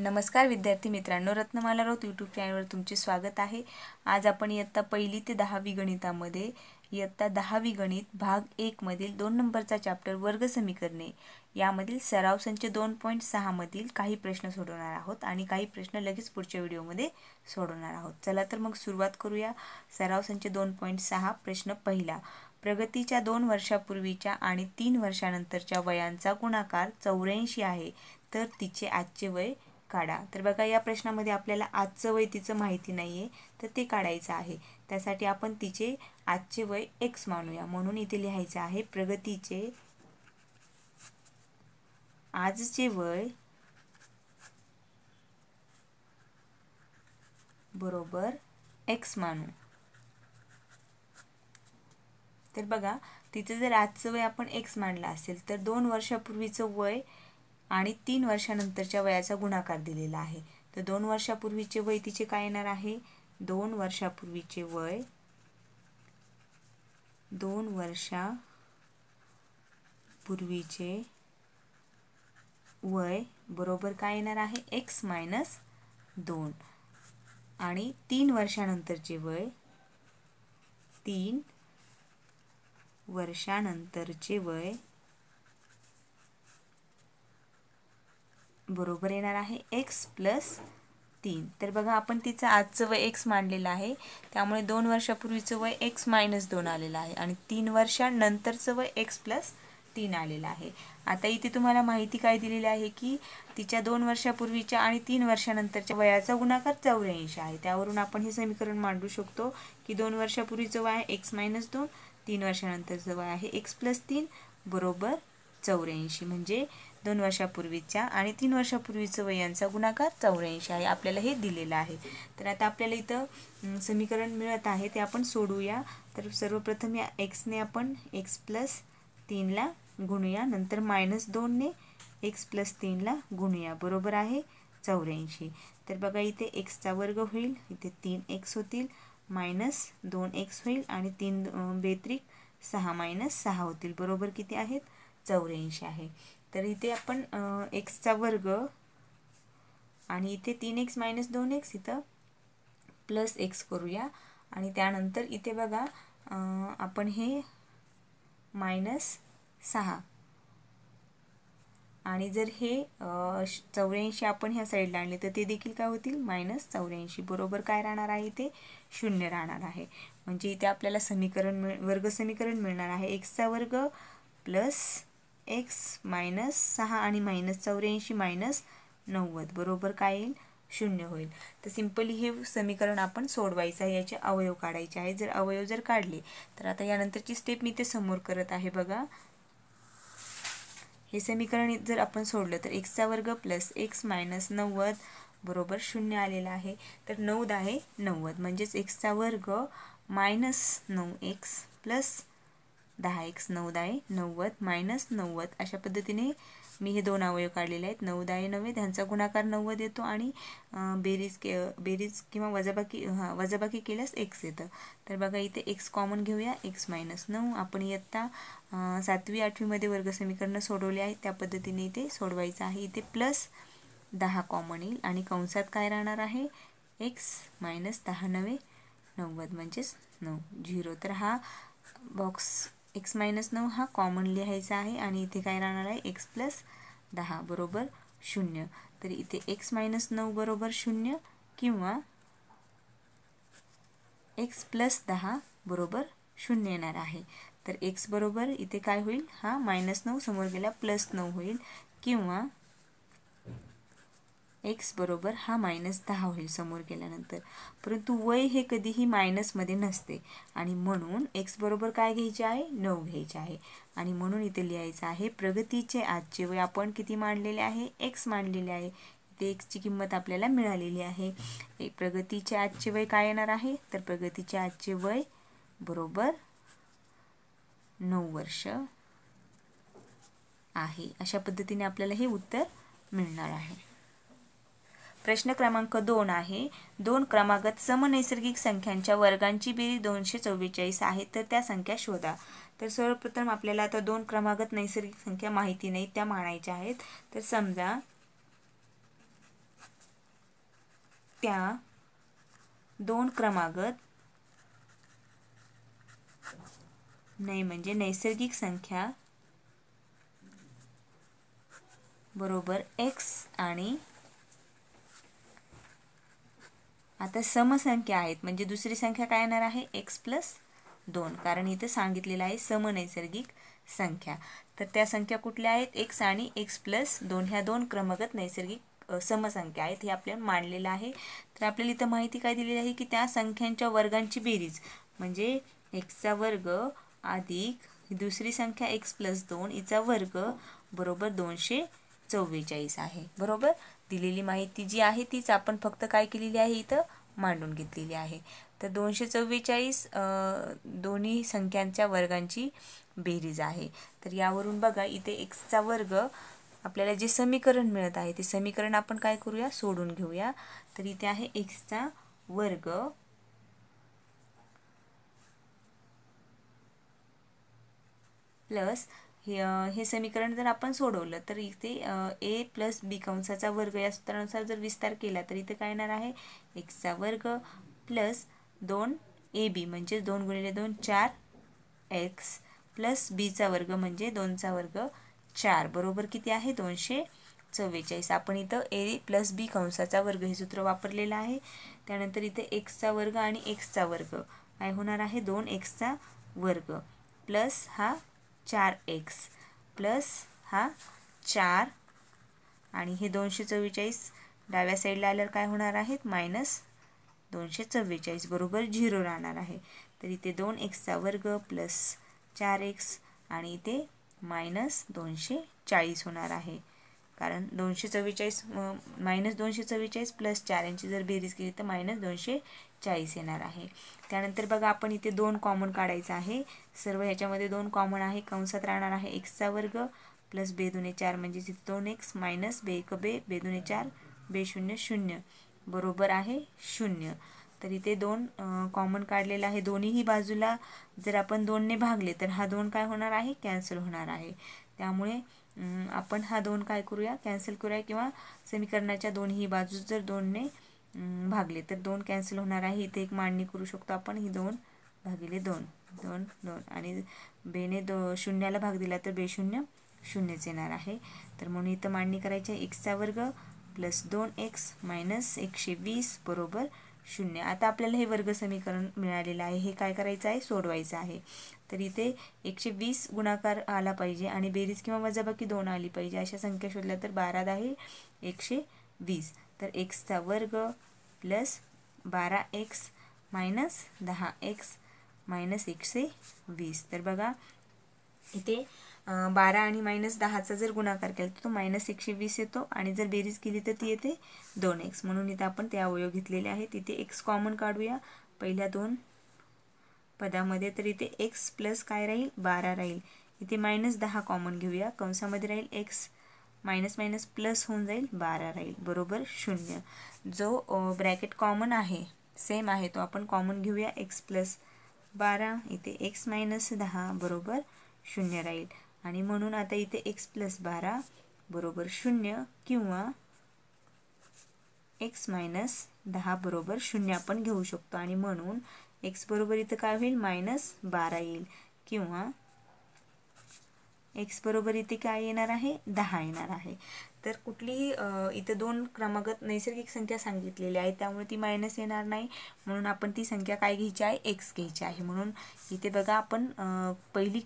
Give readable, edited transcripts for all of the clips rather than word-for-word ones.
नमस्कार विद्यार्थी मित्रांनो, रत्नमाला राऊत यूट्यूब चॅनलवर तुमचे स्वागत आहे। आज आपण इयत्ता 1ली ते 10वी गणितामध्ये इयत्ता 10वी गणित भाग 1 मधील 2 नंबरचा चॅप्टर वर्ग समीकरणे यामधील सराव संच 2.6 मधील काही प्रश्न सोडवणार आहोत आणि काही प्रश्न लगेच पुढच्या व्हिडिओमध्ये सोडवणार आहोत। चला तर मग सुरुवात करूया। सराव संच 2.6 प्रश्न पहिला, प्रगतीच्या 2 वर्षापूर्वीच्या आणि 3 वर्षानंतरच्या वयांचा गुणाकार 84 आहे, तर तिचे आजचे वय काढा। तर बघा, या प्रश्नामध्ये आपल्याला आजचं वय तिचं माहिती नाहीये, तर ते काढायचं आहे। त्यासाठी आपण तिचे आजचे वय x मानूया। म्हणून इथे लिहायचं आहे प्रगतीचे आजचे वय बरोबर x मानू। तर बघा, तिचं जर आजचं वय आपण x मानलं असेल तर 2 वर्षापूर्वीचं वय आणि 3 वर्षानंतरच्या वयाचा गुणाकार दिलेला आहे। तर 2 वर्षापूर्वीचे वय तिचे काय येणार आहे? 2 वर्षापूर्वीचे वय 2 वर्षापूर्वीचे वय बरोबर काय येणार आहे? x - 2 आणि 3 वर्षानंतरचे वय 3 वर्षानंतरचे वय बरोबर येणार आहे x + 3। तर बघा, आपण तिचं आजचं वय x मानलेलं आहे, त्यामुळे 2 वर्षापूर्वीचं वय x - 2 आलेलं आहे आणि 3 वर्षानंतरचं वय x + 3 आलेलं आहे। आता इथे तुम्हाला माहिती काय दिलेली आहे की तिच्या 2 वर्षापूर्वीच्या आणि 3 वर्षानंतरच्या वयाचा गुणाकार 84 आहे। त्यावरून आपण हे समीकरण मांडू शकतो की 2 वर्षापूर्वीचं वय आहे x - 2, 3 वर्षानंतरचं वय आहे x + 3 बरोबर 84। म्हणजे 2 वर्षापूर्वीच्या आणि 3 वर्षापूर्वीचं वय यांचा गुणाकार 84 आहे। आपल्याला हे दिलेलं आहे। तर आता आपल्याला इथं समीकरण मिळत आहे, ते आपण सोडवूया। तर सर्वप्रथम या x ने आपण x + 3 ला गुणूया, नंतर -2 ने x + 3 ला गुणूया, बरोबर आहे 84। तर बघा, इथे x चा वर्ग होईल, इथे 3x होतील, -2x होईल आणि 3 बेत्रिक 6 - 6 होतील, बरोबर किती आहेत? 84 आहे। तर इथे आपण x चा वर्ग आणि इथे 3x - 2x इथं +x करूया आणि त्यानंतर इथे बघा आपण हे -6 आणि जर हे 84 आपण ह्या साईडला आणले तर ते देखील काय होतील? -84 बरोबर काय राहणार आहे? इथे 0 राहणार आहे। म्हणजे इथे आपल्याला समीकरण वर्ग समीकरण मिळणार आहे x चा वर्ग + x - 6 आणि -84 - 90 बरोबर काय येईल? 0 होईल। तर सिंपली हे समीकरण आपण सोडवायचं आहे, याचे अवयव काढायचे आहे। जर अवयव काढले तर आता यानंतरची स्टेप मी ते समोर करत आहे। बघा, हे समीकरण जर आपण सोडलं तर x चा वर्ग + x - 90 बरोबर 0 आलेला आहे। तर 9 आहे 90, म्हणजेच x चा वर्ग -9x + 10x 9 आहे 90 - 90 अशा पद्धतीने मी हे दोन अवयव काढलेले आहेत। 9 आहे 90, त्यांचा गुणाकार 90 येतो आणि बेरीज किंवा वजाबाकी केल्यास x येतं। तर बघा, इथे x कॉमन घेऊया, x - 9 आपण इयत्ता 7वी 8वी मध्ये वर्ग समीकरण सोडवले आहे, त्या पद्धतीने इथे सोडवायचं आहे। इथे +10 कॉमन येईल आणि कंसात काय राहणार आहे? x - 10 × 9 90 म्हणजेच 9 0। तर हा बॉक्स x - 9 हा कॉमन लिहायचा आहे आणि इथे काय राहणार आहे? x + 10 बरोबर 0। तर इथे x - 9 बरोबर 0 किंवा x + 10 बरोबर 0 येणार आहे। तर x बरोबर इथे काय होईल? हा -9 समोर गेला +9 होईल किंवा x बरोबर हा -10 होईल समोर गेल्यानंतर। परंतु वय हे कधीही मायनसमध्ये नसते आणि म्हणून x बरोबर काय घ्यायचे आहे? 9 घ्यायचे आहे आणि म्हणून इथे लिहायचं आहे प्रगतीचे आजचे वय आपण किती मानलेले आहे? x मानलेले आहे। इथे x ची किंमत आपल्याला मिळालेली आहे। प्रगतीचे आजचे वय काय येणार आहे? तर प्रगतीचे आजचे वय बरोबर 9 वर्ष आहे। अशा पद्धतीने आपल्याला हे उत्तर मिळणार आहे। प्रश्न क्रमांक 2 आहे, 2 क्रमागत समनैसर्गिक संख्यांच्या वर्गांची बेरीज 244 आहे, तर त्या संख्या शोधा। तर सर्वप्रथम आपल्याला आता 2 क्रमागत नैसर्गिक संख्या माहिती नाही, त्या मानायच्या आहेत। तर समजा त्या दोन क्रमागत नाही म्हणजे नैसर्गिक संख्या बरोबर x आणि आता समसंख्या आहेत म्हणजे दुसरी संख्या काय येणार आहे x+2 कारण इथे सांगितलेलं आहे समनैसर्गिक संख्या. तर त्या संख्या कुठल्या आहेत x आणि x+2 ह्या दोन क्रमगत नैसर्गिक समसंख्या आहेत हे आपल्याला मानलेलं आहे. तर आपल्याला इथं माहिती काय दिलेली आहे की त्या संख्यांच्या वर्गांची बेरीज म्हणजे x वर्ग अधिक दुसरी संख्या x+2 हिचा वर्ग बरोबर 244 आहे. बरोबर दिलेली माहिती जी आहे तीच आपण फक्त काय केलेली आहे इथं मांडून घेतलेली आहे. तर 244 दोन्ही संख्यांच्या वर्गांची बेरीज आहे. तर यावरून बघा इथे x वर्ग आपल्याला जे समीकरण मिळत आहे ते समीकरण आपण काय करूया सोडून घेऊया. तर इथे आहे x वर्ग प्लस हे समीकरण जर आपण सोडवलं तर इथे a प्लस बी कंसाचा वर्ग या सूत्रानुसार जर विस्तार केला तर इथे काय येणार आहे x वर्ग प्लस 2ab म्हणजे 2 गुणिले 2 4x प्लस बीचा वर्ग म्हणजे 2चा वर्ग 4 बरोबर किती आहे 244. आपण इथं a प्लस बी कंसाचा वर्ग हे सूत्र वापरलेलं आहे. त्यानंतर इथे x वर्ग आणि x वर्ग काय होणार आहे 2x वर्ग प्लस हा 4x प्लस हा 4 आणि हे 244 डाव्या साईडला आल्यावर काय होणार आहेत -244 बरोबर 0 राहणार आहे. तर इथे 2x वर्ग प्लस 4x आणि इथे -240 होणार आहे कारण 244 -244 प्लस 4 यांची जर बेरीज केली तर -240 येणार आहे. त्यानंतर बघा आपण इथे 2 कॉमन काढायचं आहे. सर्व ह्याच्यामध्ये 2 कॉमन आहे. कंसात राहणार आहे x वर्ग प्लस b दुने 4 म्हणजे 2x minus b 1 b b दुने 4 b 0 0 बरोबर आहे 0. तर इथे 2 कॉमन काढलेला आहे. दोन्हीही बाजूला जर आपण 2 ने भागले तर हा 2 काय होणार आहे कॅन्सल होणार आहे. त्यामुळे आपण हा 2 काय करूया कॅन्सल करूया किंवा समीकरणाच्या दोन्ही बाजूस जर 2 ने भागले तर 2 कॅन्सल होणार आहे. इथे एक मांडणी करू शकतो आपण ही 2 भागिले 2 2 2 आणि बेने शून्याला भाग दिला तर बे 0 0च येणार आहे. तर म्हणून इथं मांडणी करायची आहे x वर्ग प्लस 2x मायनस 120 बरोबर 0. आता आपल्याला हे वर्ग समीकरण मिळालेलं आहे. हे काय करायचं आहे सोडवायचं आहे. तर इथे 120 गुणाकार आला पाहिजे आणि बेरीज किंवा वजाबाकी 2 आली पाहिजे. अशा संख्या शोधल्या तर 12 10 120. तर x वर्ग plus 12x minus 10x minus 120. तर बघा इथे 12 आणि -10चा जर गुणाकार केला तर तो -120 येतो आणि जर बेरीज केली तर ती येते 2x. म्हणून इथे आपण ते अवयव घेतलेले आहेत. इथे x कॉमन काढूया पहिल्या 2 पदामध्ये. तर इथे x प्लस काय राहील 12 राहील. इथे -10 कॉमन घेऊया कंसामध्ये राहील x मायनस मायनस प्लस होऊन जाईल 12 राहील बरोबर 0. जो ब्रॅकेट कॉमन आहे सेम आहे तो आपण कॉमन घेऊया x प्लस 12 इथे x मायनस 10 बरोबर 0 राहील आणि म्हणून आता इथे x प्लस 12 बरोबर 0 किंवा x मायनस 10 बरोबर 0 आपण घेऊ शकतो आणि म्हणून x बरोबर इथं काय होईल -12 येईल किंवा x बरोबर इथे काय येणार आहे 10 येणार आहे. तर कुठलीही इथे 2 क्रमागत नैसर्गिक संख्या सांगितलेली आहे त्यामुळे ती मायनस येणार नाही. म्हणून आपण ती संख्या काय घ्यायची आहे x घ्यायची आहे. म्हणून इथे बघा आपण पहिली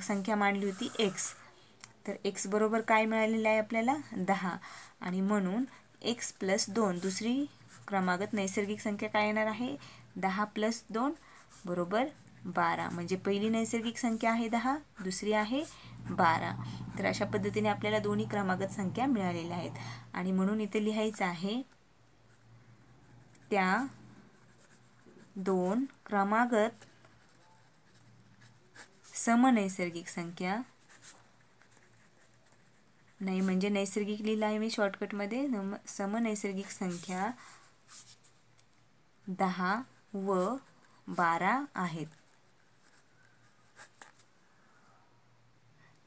संख्या मांडली होती x. तर x बरोबर काय मिळालेलं आहे आपल्याला 10 आणि म्हणून x प्लस 2 दुसरी क्रमागत नैसर्गिक संख्या काय येणार आहे 10 प्लस 2 बरोबर 12 म्हणजे पहिली नैसर्गिक संख्या आहे 10 दुसरी आहे 12. तर अशा पद्धतीने आपल्याला दोन्ही क्रमागत संख्या मिळालेल्या आहेत आणि म्हणून इथे लिहायचं आहे त्या 2 क्रमागत समनैसर्गिक संख्या नाही म्हणजे नैसर्गिक लिहिलं आहे मी शॉर्टकटमध्ये समनैसर्गिक संख्या 10 व 12 आहेत.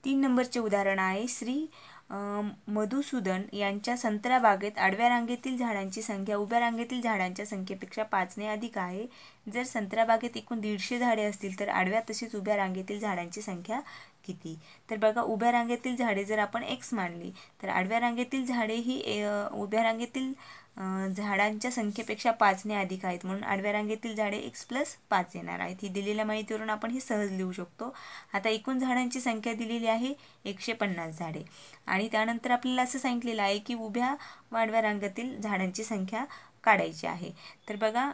3 नंबरचे उदाहरण आहे श्री मधुसूदन यांच्या संत्रा बागेत आडव्या रांगेतील झाडांची संख्या उभ्या रांगेतील झाडांच्या संख्येपेक्षा 5 ने अधिक आहे. जर संत्रा बागेत एकूण 150 झाडे असतील तर आडव्या तसेच उभ्या रांगेतील झाडांची संख्या किती? तर बघा, उभ्या रांगेतील झाडे जर आपण x मानली तर आडव्या रांगेतील झाडे ही उभ्या रांगेतील झाडांच्या संख्येपेक्षा 5 ने अधिक आहेत, म्हणून आडव्या रांगेतील झाडे x+5 येणार आहेत. ही दिलेल्या माहितीवरून आपण हे सहज लिहू शकतो. आता एकूण झाडांची संख्या दिलेली आहे 150 झाडे आणि त्यानंतर आपल्याला असं सांगितलेलं आहे की उभ्या व आडव्या रांगेतील झाडांची संख्या काढायची आहे. तर बघा,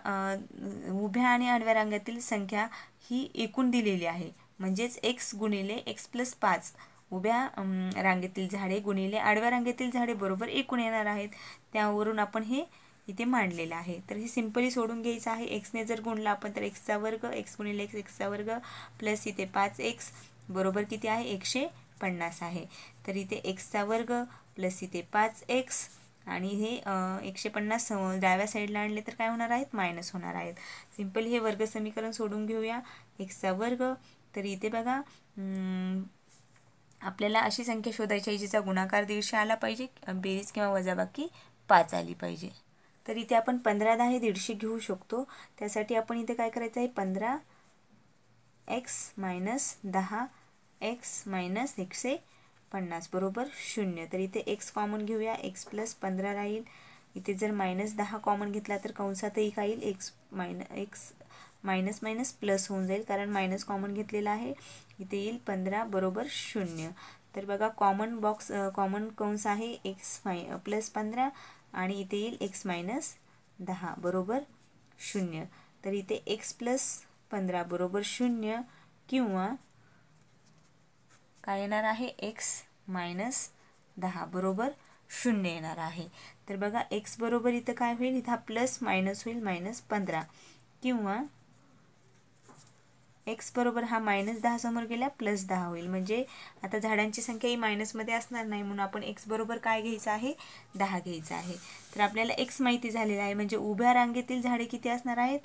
उभ्या आणि आडव्या रांगेतील संख्या ही एकूण दिलेली आहे, म्हणजेच x गुणिले x+5 उभ्या रांगेतील झाडे गुणिले आडव्या रांगेतील झाडे बरोबर एकूण येणार आहेत. त्यावरून आपण हे इथे मांडलेलं आहे. तर हे सिंपली सोडून घ्यायचं आहे. एक्सने जर गुणला आपण तर एक्सचा वर्ग, एक्स गुणिले एक्स एक्सचा वर्ग प्लस इथे 5x बरोबर किती आहे 150 आहे. तर इथे एक्सचा वर्ग प्लस इथे 5x आणि हे 150 डाव्या साईडला आणले तर काय होणार आहेत मायनस होणार आहेत. सिंपली हे वर्ग समीकरण सोडून घेऊया. एक्सचा वर्ग, तर इथे बघा आपल्याला अशी संख्या शोधायची आहे जिचा गुणाकार 150 आला पाहिजे, बेरीज किंवा वजाबाकी 5 आली पाहिजे. तर इथे आपण 15 10 हे 150 घेऊ शकतो. त्यासाठी आपण इथे काय करायचं आहे 15x - 10x - 150 बरोबर 0. तर इथे x कॉमन घेऊया, x+15 राहील. इथे जर -10 कॉमन घेतला तर कंसातही काय येईल x मायनस मायनस प्लस होऊन जाईल, कारण मायनस कॉमन घेतलेला आहे. इथे येईल 15 बरोबर 0. तर बघा, कॉमन कंस आहे x+15 आणि इथे येईल x - 10 बरोबर 0. तर इथे x+15 बरोबर 0 किंवा काय येणार आहे x - 10 बरोबर 0 येणार आहे. तर बघा, x बरोबर इथं काय होईल, इथं प्लस मायनस होईल -15 किंवा x बरोबर हा -10 समोर गेला +10 होईल. म्हणजे आता झाडांची संख्या ही मायनसमध्ये असणार नाही, म्हणून आपण x बरोबर काय घ्यायचं आहे 10 घ्यायचं आहे. तर आपल्याला x माहिती झालेला आहे, म्हणजे उभ्या रांगेतील झाडे किती असणार आहेत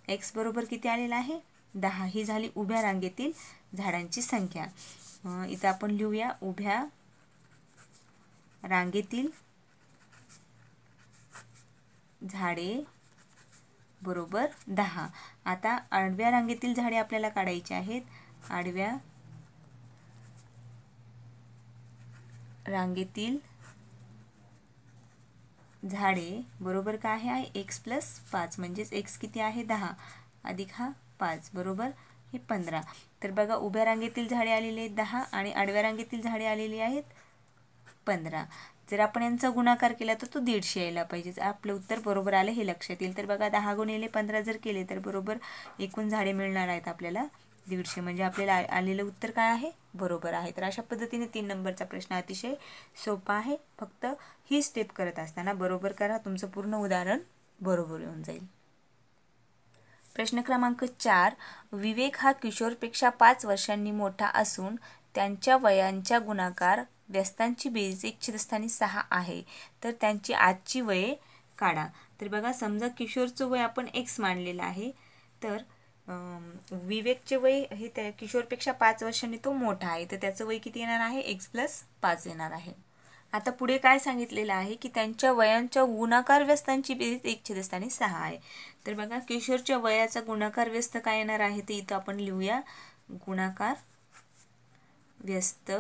x बरोबर किती आलेला आहे 10. ही झाली उभ्या रांगेतील झाडांची संख्या. इथं आपण लिहूया उभ्या रांगेतील झाडे बरोबर 10. आता आडव्या रांगेतील झाडे आपल्याला काढायची आहेत. आडव्या रांगेतील झाडे बरोबर काय आहे x+5, म्हणजेच x किती आहे 10 अधिक हा 5 बरोबर हे 15. तर बघा, उभ्या रांगेतील झाडे आलेली आहेत 10 आणि आडव्या रांगेतील झाडे आलेली आहेत 15. जर आपण यांचा गुणाकार केला तर तो 150 यायला पाहिजे. आपलं उत्तर बरोबर आलं हे लक्षात येईल. तर बघा, 10 गुणिले 15 जर केले तर बरोबर एकूण झाडे मिळणार आहेत आपल्याला 150. म्हणजे आपल्याला आलेलं उत्तर काय आहे बरोबर आहे. तर अशा पद्धतीने 3 नंबरचा प्रश्न अतिशय सोपा आहे. फक्त ही स्टेप करत असताना बरोबर करा, तुमचं पूर्ण उदाहरण बरोबर येऊन जाईल. प्रश्न क्रमांक 4. विवेक हा किशोरपेक्षा 5 वर्षांनी मोठा असून त्यांच्या वयांच्या गुणाकार व्यस्तांची बेरीज 1/6 आहे. तर त्यांची आजची वये काढा. तर बघा, समजा किशोरचं वय आपण x मानलेलं आहे, तर विवेकचे वय हे त्या किशोरपेक्षा 5 वर्षांनी तो मोठा आहे, तर त्याचं वय किती येणार आहे x+5 येणार आहे. आता पुढे काय सांगितलेलं आहे की त्यांच्या वयांच्या गुणाकार व्यस्तांची बेरीज 1/6 आहे. तर बघा, किशोरच्या वयाचा गुणाकार व्यस्त काय येणार आहे ते इथं आपण लिहूया. गुणाकार व्यस्त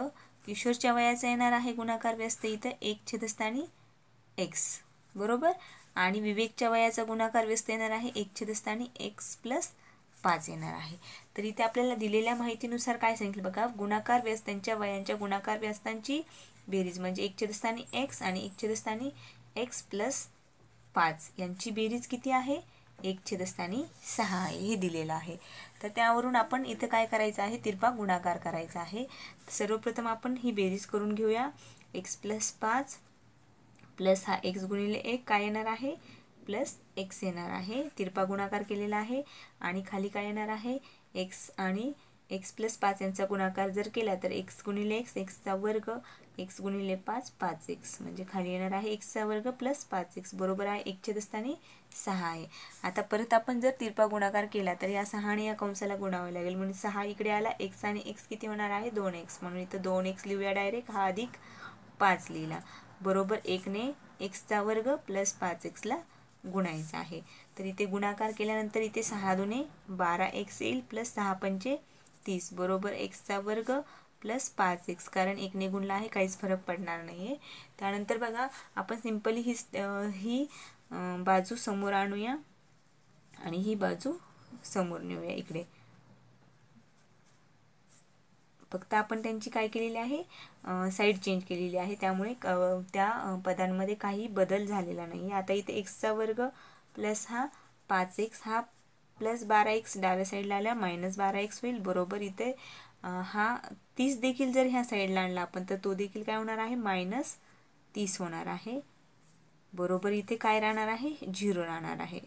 किशोरच्या वयाचा येणार आहे गुणाकार व्यस्त इथं 1/x बरोबर, आणि विवेकच्या वयाचा गुणाकार व्यस्त येणार आहे 1/x+5 येणार आहे. तर इथे आपल्याला दिलेल्या माहितीनुसार काय सांगितलं बघा, गुणाकार व्यस्तांच्या वयांच्या गुणाकार व्यस्तांची बेरीज म्हणजे 1/x आणि 1/x+5 यांची बेरीज किती आहे 1/6 आहे, हे दिलेलं आहे. तर त्यावरून आपण इथं काय करायचं आहे, तिरपा गुणाकार करायचा आहे. सर्वप्रथम आपण ही बेरीज करून घेऊया. x+5 प्लस हा x गुणिले 1 काय येणार आहे +x येणार आहे. तिरपा गुणाकार केलेला आहे आणि खाली काय येणार आहे x आणि x+5 यांचा गुणाकार जर केला तर x गुणिले x xचा वर्ग, x गुणिले 5 5x, म्हणजे खाली येणार आहे xचा वर्ग प्लस 5x बरोबर आहे 1/6 आहे. आता परत आपण जर तिरपा गुणाकार केला तर या 6 आणि या कंसाला गुणावे लागेल, म्हणून 6 इकडे आला, x आणि x किती होणार आहे 2x, म्हणून इथं 2x लिहूया डायरेक्ट. हा अधिक 5 लिहिला, बरोबर 1 ने एक्सचा वर्ग प्लस 5x गुणायचा आहे. तर इथे गुणाकार केल्यानंतर इथे 6 दुने 12x येईल प्लस 6 पंचे 30 बरोबर एक्सचा वर्ग प्लस 5x, कारण 1 ने गुणला आहे, काहीच फरक पडणार नाही आहे. त्यानंतर बघा आपण सिंपली ही बाजू समोर आणूया आणि ही बाजू समोर नेऊया इकडे. फक्त आपण त्यांची काय केलेली आहे, साईड चेंज केलेली आहे, त्यामुळे त्या पदांमध्ये काही बदल झालेला नाही. आता इथे एक्सचा वर्ग प्लस हा 5x हा प्लस 12x डाव्या साईडला आला मायनस 12x होईल, बरोबर इथे हा 30 देखील जर ह्या साईडला आणला आपण तर तो देखील काय होणार आहे, मायनस 30 होणार आहे, बरोबर इथे काय राहणार आहे, 0 राहणार आहे.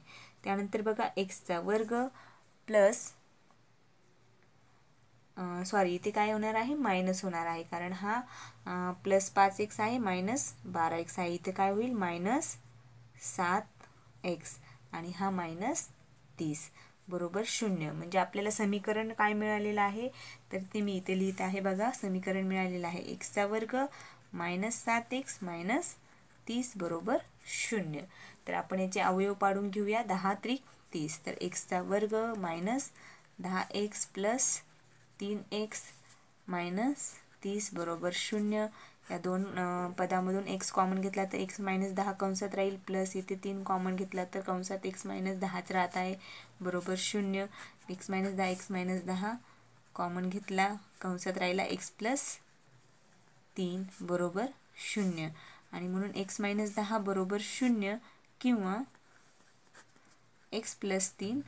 त्यानंतर बघा एक्सचा वर्ग प्लस सॉरी इथे काय होणार आहे, मायनस होणार आहे, कारण हा प्लस 5x आहे मायनस 12x आहे, इथे काय होईल मायनस 7x आणि हा मायनस 30 बरोबर 0. म्हणजे आपल्याला समीकरण काय मिळालेलं आहे, तर ते मी इथे लिहित आहे बघा. समीकरण मिळालेलं आहे एक्सचा वर्ग मायनस 7x मायनस 30 बरोबर 0. तर आपण याचे अवयव पाडून घेऊया. 10 त्रिक 30, तर एक्सचा वर्ग minus 10x plus 3x minus 30 बरोबर 0. या दोन पदामधून x कॉमन घेतला तर x मायनस 10 कंसात राहील, प्लस इथे 3 कॉमन घेतला तर कंसात x मायनस 10च राहत आहे बरोबर 0. x minus 10 x minus 10 common घेतला, कंसात राहिला x प्लस 3 बरोबर 0. आणि म्हणून x मायनस 10 बरोबर 0 किंवा x प्लस 3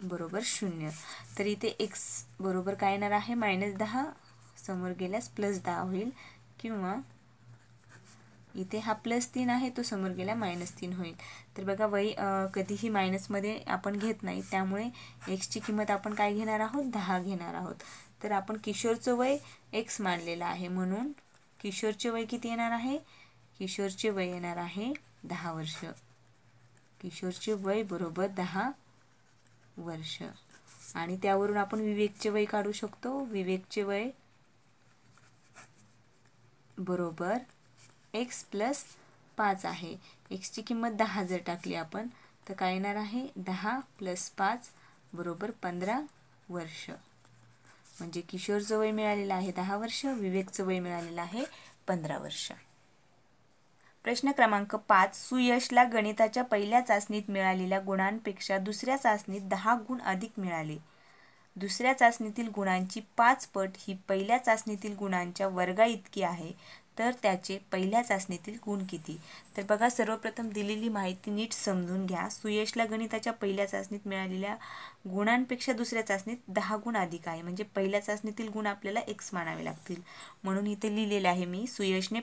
बरोबर 0. तर इथे x बरोबर काय येणार आहे, मायनस 10 समोर गेल्यास प्लस 10 होईल, किंवा इथे हा प्लस 3 आहे तो समोर गेला मायनस 3 होईल. तर बघा वही कधीही मायनसमध्ये आपण घेत नाही, त्यामुळे एक्सची किंमत आपण काय घेणार आहोत, 10 घेणार आहोत. तर आपण किशोरचं वय x मानलेलं आहे, म्हणून किशोरचे वय किती येणार आहे, किशोरचे वय येणार आहे 10 वर्ष. किशोरचे वय बरोबर 10 वर्ष. आणि त्यावरून आपण विवेकचे वय काढू शकतो. विवेकचे वय बरोबर x प्लस 5 आहे. एक्सची किंमत 10 जर टाकली आपण तर काय येणार आहे, 10 प्लस 5 बरोबर 15 वर्ष. म्हणजे किशोरचं वय मिळालेलं आहे 10 वर्ष, विवेकचं वय मिळालेलं आहे 15 वर्ष. प्रश्न क्रमांक 5. सुयशला गणिताच्या पहिल्या चाचणीत मिळालेल्या गुणांपेक्षा दुसऱ्या चाचणीत 10 गुण अधिक मिळाले. दुसऱ्या चाचणीतील गुणांची 5 पट ही पहिल्या चाचणीतील गुणांच्या वर्गा इतकी आहे, तर त्याचे पहिल्या चाचणीतील गुण किती? तर बघा सर्वप्रथम दिलेली माहिती नीट समजून घ्या. सुयशला गणिताच्या पहिल्या चाचणीत मिळालेल्या गुणांपेक्षा दुसऱ्या चाचणीत 10 गुण अधिक आहे, म्हणजे पहिल्या चाचणीतील गुण आपल्याला x मानावे लागतील. म्हणून इथे लिहिलेले आहे मी, सुयशचे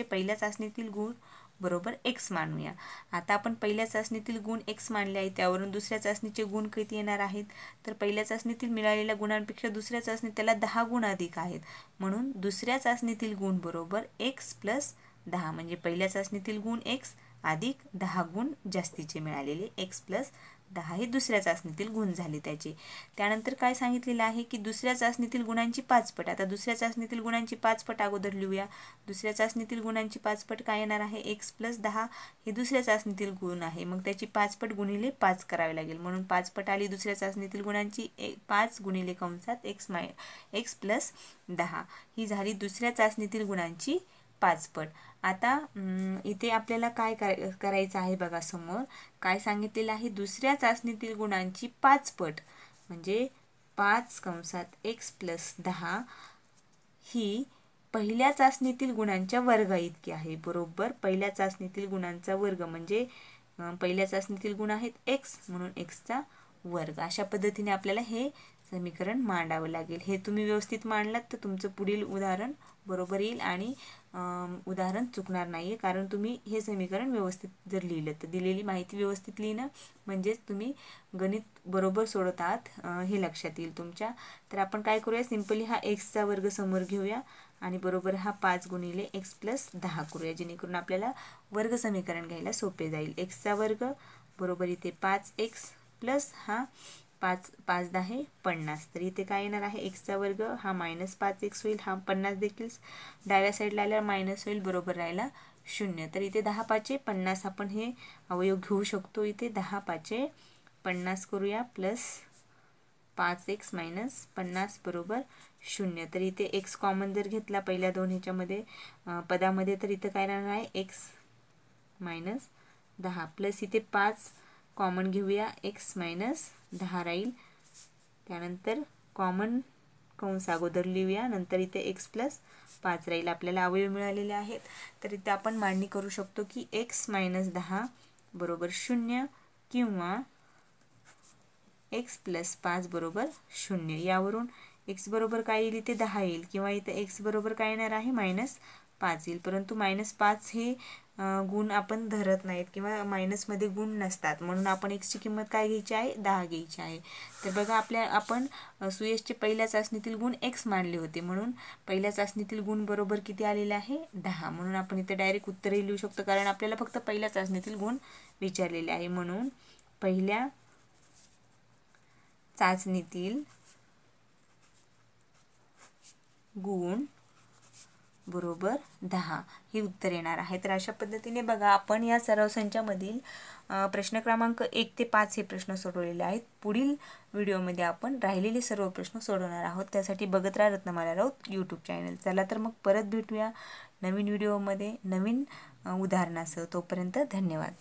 पहिल्या चाचणीतील गुण बरोबर x मानूया. आता आपण पहिल्या चाचणीतील गुण x मानले आहे, त्यावरून दुसऱ्या चाचणीचे गुण किती येणार आहेत, तर पहिल्या चाचणीतील मिळालेल्या गुणांपेक्षा दुसऱ्या चाचणीत त्याला 10 गुण अधिक आहेत, म्हणून दुसऱ्या चाचणीतील गुण बरोबर x प्लस 10. म्हणजे पहिल्या चाचणीतील गुण x अधिक 10 गुण जास्तीचे मिळालेले x प्लस 10 हे दुसऱ्या चाचणीतील गुण झाले त्याचे. त्यानंतर काय सांगितलेलं आहे की दुसऱ्या चाचणीतील गुणांची 5 पट. आता दुसऱ्या चाचणीतील गुणांची 5 पट अगोदर लिहूया. दुसऱ्या चाचणीतील गुणांची 5 पट काय येणार आहे, x प्लस 10 हे दुसऱ्या चाचणीतील गुण आहे, मग त्याची 5 पट गुणिले 5 करावे लागेल, म्हणून 5 पट आली दुसऱ्या चाचणीतील गुणांची. 5 गुणिले कंसात x प्लस 10 ही झाली दुसऱ्या चाचणीतील गुणांची 5 पट. आता इथे आपल्याला काय करायचं आहे बघा, समोर काय सांगितलेलं आहे, दुसऱ्या चाचणीतील गुणांची 5 पट म्हणजे 5 कंसात x प्लस 10 ही पहिल्या चाचणीतील गुणांच्या वर्गा इतकी आहे. बरोबर पहिल्या चाचणीतील गुणांचा वर्ग म्हणजे पहिल्या चाचणीतील गुण आहेत x, म्हणून xचा वर्ग. अशा पद्धतीने आपल्याला हे समीकरण मांडावं लागेल. हे तुम्ही व्यवस्थित मांडलात तर तुमचं पुढील उदाहरण बरोबर येईल आणि उदाहरण चुकणार नाही आहे, कारण तुम्ही हे समीकरण व्यवस्थित जर लिहिलं तर. दिलेली माहिती व्यवस्थित लिहिणं म्हणजेच तुम्ही गणित बरोबर सोडत आहात हे लक्षात येईल तुमच्या. तर आपण काय करूया, सिंपली हा एक्सचा वर्ग समोर घेऊया आणि बरोबर हा 5 गुणिले x प्लस 10 करूया, जेणेकरून आपल्याला वर्ग समीकरण घ्यायला सोपे जाईल. एक्सचा वर्ग बरोबर इथे 5x प्लस हा 5 5 10 50. तर इथे काय येणार आहे एक्सचा वर्ग हा -5x होईल, हा 50 देखील डाव्या साईडला आल्यावर मायनस होईल, बरोबर राहिला 0. तर इथे 10 5 50 आपण हे अवयव घेऊ शकतो. इथे 10 5 50 करूया प्लस 5x - 50 बरोबर 0. तर इथे एक्स कॉमन जर घेतला पहिल्या दोन ह्याच्यामध्ये पदामध्ये तर इथं काय राहणार आहे x - 10 प्लस इथे 5 कॉमन घेऊया x - 10 राहील. त्यानंतर कॉमन कंस अगोदर लिहूया, नंतर इथे x + 5 राहील. आपल्याला अवयव मिळालेले आहेत. तर इथे आपण मांडणी करू शकतो की x - 10 बरोबर 0 किंवा x + 5 बरोबर 0. यावरून x बरोबर काय येईल, इथे 10 येईल किंवा इथे x बरोबर काय येणार आहे -5 येईल. परंतु -5 हे गुण आपण धरत नाहीत किंवा मायनसमध्ये गुण नसतात, म्हणून आपण एक्सची किंमत काय घ्यायची आहे, 10 घ्यायची आहे. तर बघा आपण सुयशचे पहिल्या चाचणीतील गुण x मानले होते, म्हणून पहिल्या चाचणीतील गुण बरोबर किती आलेले आहे 10. म्हणून आपण इथे डायरेक्ट उत्तरही लिहू शकतो, कारण आपल्याला फक्त पहिल्या चाचणीतील गुण विचारलेले आहे. म्हणून पहिल्या चाचणीतील गुण बरोबर 10 हे उत्तर येणार आहे. तर अशा पद्धतीने बघा आपण या सराव संचामधील प्रश्न क्रमांक 1 ते 5 हे प्रश्न सोडवलेले आहेत. पुढील व्हिडिओमध्ये आपण राहिलेले सर्व प्रश्न सोडवणार आहोत. त्यासाठी बघत राहा रत्नमाला राऊत यूट्यूब चॅनल. चला तर मग परत भेटूया नवीन व्हिडिओमध्ये नवीन उदाहरणासह. तोपर्यंत धन्यवाद.